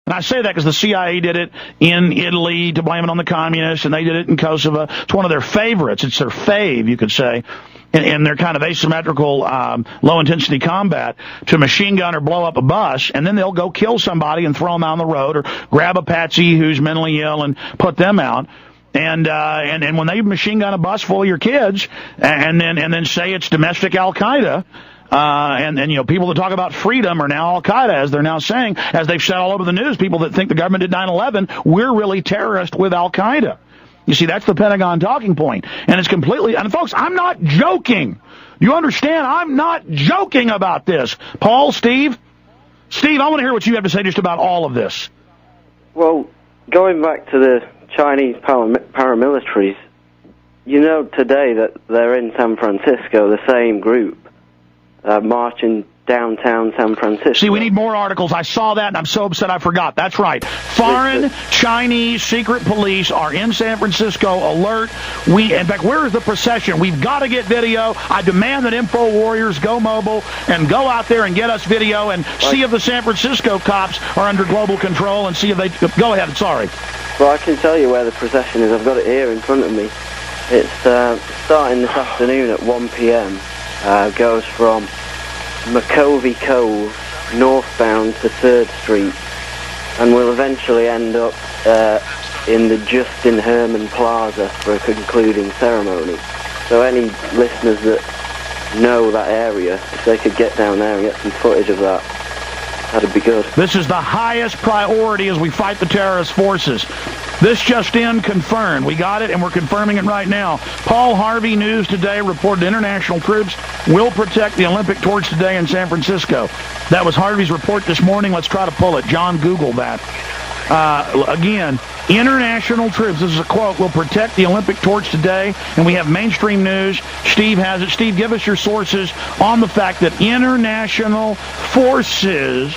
And I say that because the CIA did it in Italy to blame it on the communists, and they did it in Kosovo. It's one of their favorites. It's their fave, you could say, in their kind of asymmetrical, low-intensity combat to machine gun or blow up a bus, and then they'll go kill somebody and throw them out on the road or grab a patsy who's mentally ill and put them out. And when they machine gun a bus full of your kids and then say it's domestic Al-Qaeda, and you know, people that talk about freedom are now Al-Qaeda, as they're now saying, as they've said all over the news, people that think the government did 9/11, we're really terrorists with Al-Qaeda. You see, that's the Pentagon talking point. And it's completely, and folks, I'm not joking. You understand? I'm not joking about this. Paul, Steve, I want to hear what you have to say just about all of this. Well, going back to the Chinese paramilitaries, you know today that they're in San Francisco, the same group, marching downtown San Francisco. See, we need more articles. I saw that, and I'm so upset I forgot. That's right. Foreign Chinese secret police are in San Francisco. Alert. In fact, where is the procession? We've got to get video. I demand that Info Warriors go mobile and go out there and get us video and see if the San Francisco cops are under global control and see if they... Go ahead. Sorry. Well, I can tell you where the procession is. I've got it here in front of me. It's starting this afternoon at 1 p.m. Goes from McCovey Cove northbound to 3rd Street, and will eventually end up in the Justin Herman Plaza for a concluding ceremony. So any listeners that know that area, if they could get down there and get some footage of that, that'd be good. This is the highest priority as we fight the terrorist forces. This just in confirmed. We got it, and we're confirming it right now. Paul Harvey, News Today, reported international troops will protect the Olympic torch today in San Francisco. That was Harvey's report this morning. Let's try to pull it. John, Google that. Again, international troops, this is a quote, will protect the Olympic torch today, and we have mainstream news. Steve has it. Steve, give us your sources on the fact that international forces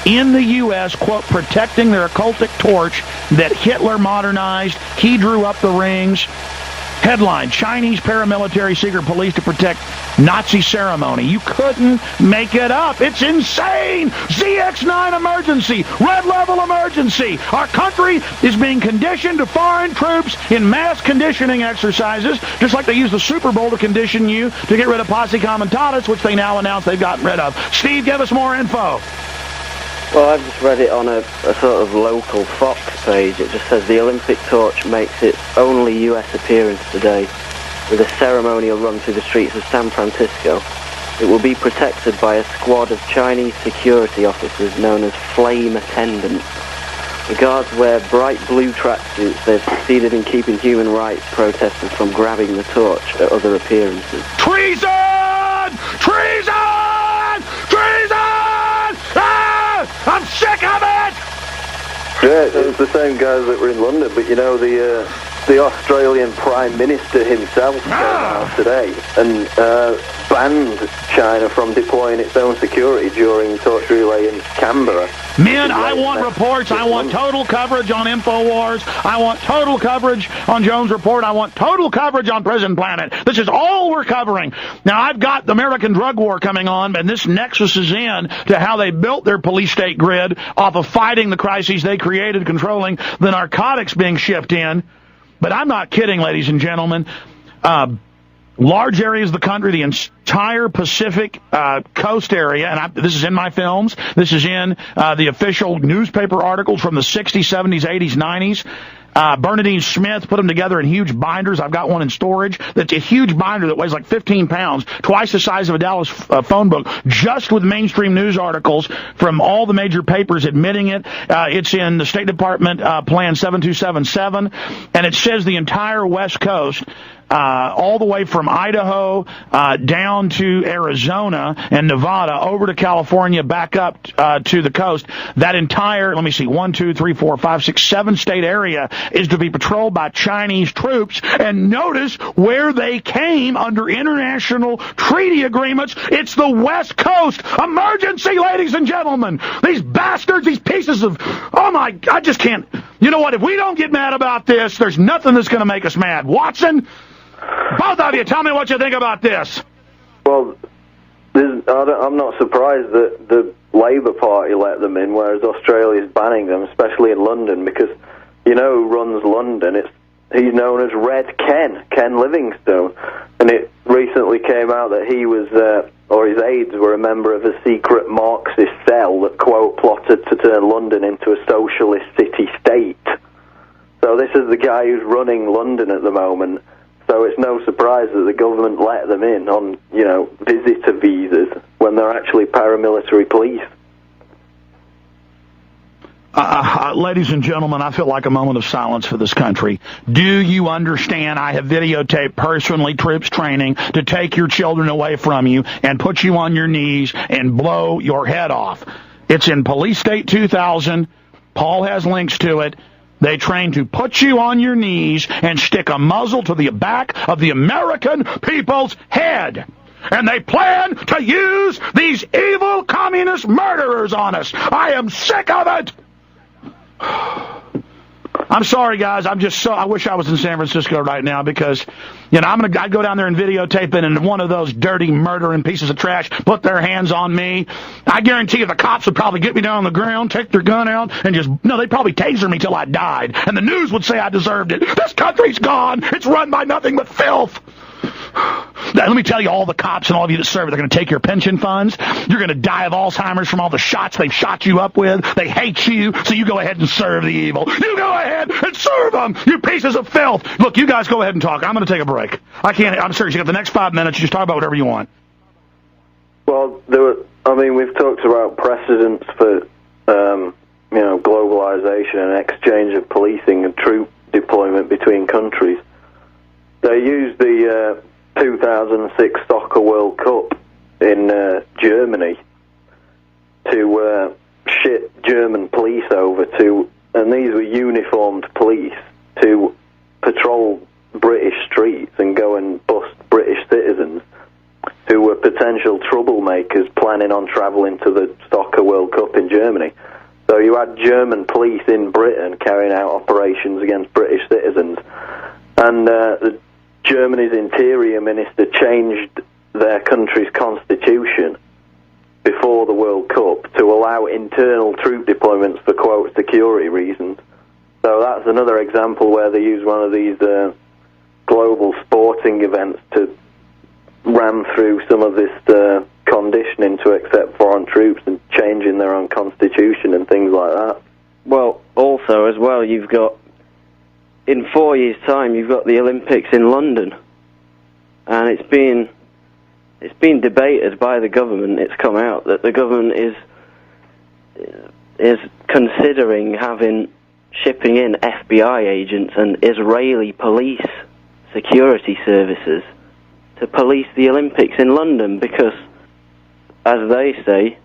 in the U.S., quote, protecting their occultic torch that Hitler modernized. He drew up the rings. Headline, Chinese paramilitary secret police to protect Nazi ceremony. You couldn't make it up. It's insane. ZX9 emergency. Red level emergency. Our country is being conditioned to foreign troops in mass conditioning exercises, just like they used the Super Bowl to condition you to get rid of posse comitatus, which they now announce they've gotten rid of. Steve, give us more info. Well, I've just read it on a sort of local Fox page. It just says the Olympic torch makes its only U.S. appearance today with a ceremonial run through the streets of San Francisco. It will be protected by a squad of Chinese security officers known as flame attendants. The guards wear bright blue tracksuits. They've succeeded in keeping human rights protesters from grabbing the torch at other appearances. Treason! Treason! Treason! I'm sick of it! Yeah, it's the same guys that were in London, but you know, the Australian Prime Minister himself came out today and banned China from deploying its own security during torch relay in Canberra. Men, I want reports. I want total coverage on InfoWars. I want total coverage on Jones Report. I want total coverage on Prison Planet. This is all we're covering. Now, I've got the American drug war coming on, and this nexus is in to how they built their police state grid off of fighting the crises they created, controlling the narcotics being shipped in. But I'm not kidding, ladies and gentlemen. Large areas of the country, the entire Pacific coast area, and this is in my films, this is in the official newspaper articles from the 60s, 70s, 80s, 90s. Bernadine Smith put them together in huge binders. I've got one in storage. That's a huge binder that weighs like 15 pounds, twice the size of a Dallas phone book, just with mainstream news articles from all the major papers admitting it. It's in the State Department Plan 7277, and it says the entire West Coast, all the way from Idaho down to Arizona and Nevada, over to California, back up to the coast. That entire, let me see, 1, 2, 3, 4, 5, 6, 7 state area is to be patrolled by Chinese troops. And notice where they came under international treaty agreements. It's the West Coast. Emergency, ladies and gentlemen. These bastards, these pieces of, oh my, I just can't. You know what? If we don't get mad about this, there's nothing that's going to make us mad. Watson? Both of you, tell me what you think about this. Well, I'm not surprised that the Labour Party let them in, whereas Australia's banning them, especially in London, because you know who runs London? He's known as Red Ken Livingstone, and it recently came out that he was, or his aides were a member of a secret Marxist cell that, quote, plotted to turn London into a socialist city-state. So this is the guy who's running London at the moment. So it's no surprise that the government let them in on, you know, visitor visas when they're actually paramilitary police. Ladies and gentlemen, I feel like a moment of silence for this country. Do you understand I have videotaped personally troops training to take your children away from you and put you on your knees and blow your head off? It's in Police State 2000. Paul has links to it. They train to put you on your knees and stick a muzzle to the back of the American people's head. And they plan to use these evil communist murderers on us. I am sick of it. I'm sorry, guys. I wish I was in San Francisco right now because, you know, I'd go down there and videotape it, and one of those dirty, murdering pieces of trash put their hands on me. I guarantee you the cops would probably get me down on the ground, take their gun out, and they'd probably taser me till I died. And the news would say I deserved it. This country's gone. It's run by nothing but filth. Now, let me tell you, all the cops and all of you that serve, they're going to take your pension funds. You're going to die of Alzheimer's from all the shots they've shot you up with. They hate you, so you go ahead and serve the evil. You go ahead and serve them, you pieces of filth. Look, you guys go ahead and talk. I'm going to take a break. I'm serious. You got the next 5 minutes. You just talk about whatever you want. Well, we've talked about precedents for, globalization and exchange of policing and troop deployment between countries. They used the 2006 Soccer World Cup in Germany to ship German police over to, and these were uniformed police, to patrol British streets and go and bust British citizens who were potential troublemakers planning on travelling to the Soccer World Cup in Germany. So you had German police in Britain carrying out operations against British citizens, and Germany's interior minister changed their country's constitution before the World Cup to allow internal troop deployments for, quote, security reasons. So that's another example where they use one of these global sporting events to ram through some of this conditioning to accept foreign troops and changing their own constitution and things like that. Well, also, as well, you've got, in 4 years' time, you've got the Olympics in London, and it's been debated by the government. It's come out that the government is considering shipping in FBI agents and Israeli police security services to police the Olympics in London because, as they say,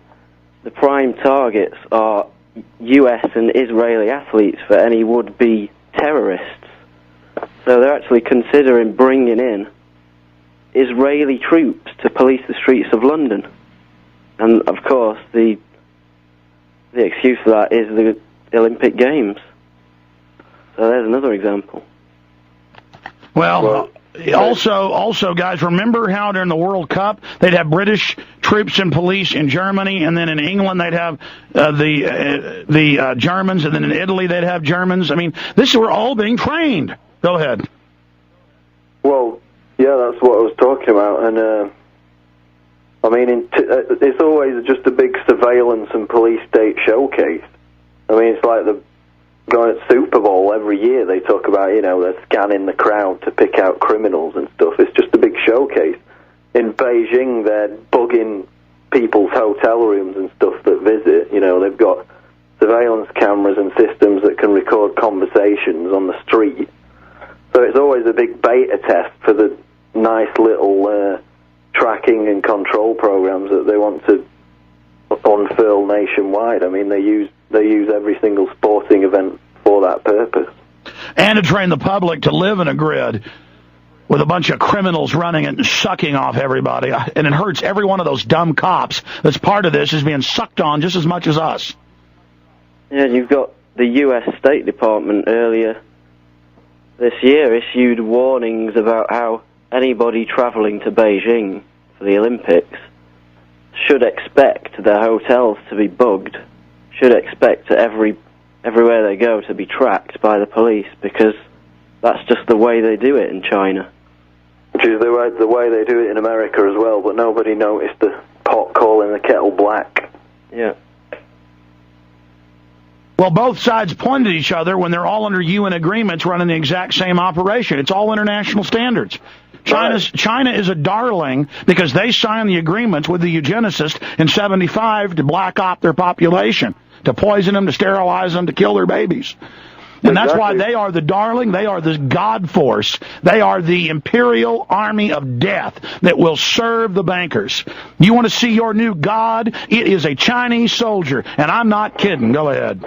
the prime targets are US and Israeli athletes for any would-be terrorists. So they're actually considering bringing in Israeli troops to police the streets of London. And of course the excuse for that is the Olympic Games. So there's another example. Well, also, guys, remember how during the World Cup they'd have British troops and police in Germany, and then in England they'd have the Germans, and then in Italy they'd have Germans. I mean, we're all being trained. Go ahead. Well, yeah, that's what I was talking about, and it's always just a big surveillance and police state showcase. I mean, it's like going at Super Bowl every year. They talk about, they're scanning the crowd to pick out criminals and stuff. It's just a big showcase. In Beijing, they're bugging people's hotel rooms and stuff that visit. They've got surveillance cameras and systems that can record conversations on the street. So it's always a big beta test for the nice little tracking and control programs that they want to unfurl nationwide. I mean, they use every single sporting event for that purpose. And to train the public to live in a grid with a bunch of criminals running it and sucking off everybody. And it hurts every one of those dumb cops that's part of this is being sucked on just as much as us. Yeah, you've got the U.S. State Department earlier this year issued warnings about how anybody travelling to Beijing for the Olympics should expect their hotels to be bugged, should expect everywhere they go to be tracked by the police, because that's just the way they do it in China. Which is the way they do it in America as well, but nobody noticed the pot calling the kettle black. Yeah. Well, both sides pointed at each other when they're all under UN agreements running the exact same operation. It's all international standards. China is a darling because they signed the agreements with the eugenicists in '75 to black op their population, to poison them, to sterilize them, to kill their babies. And that's why they are the darling. They are the God force. They are the imperial army of death that will serve the bankers. You want to see your new God? It is a Chinese soldier. And I'm not kidding. Go ahead.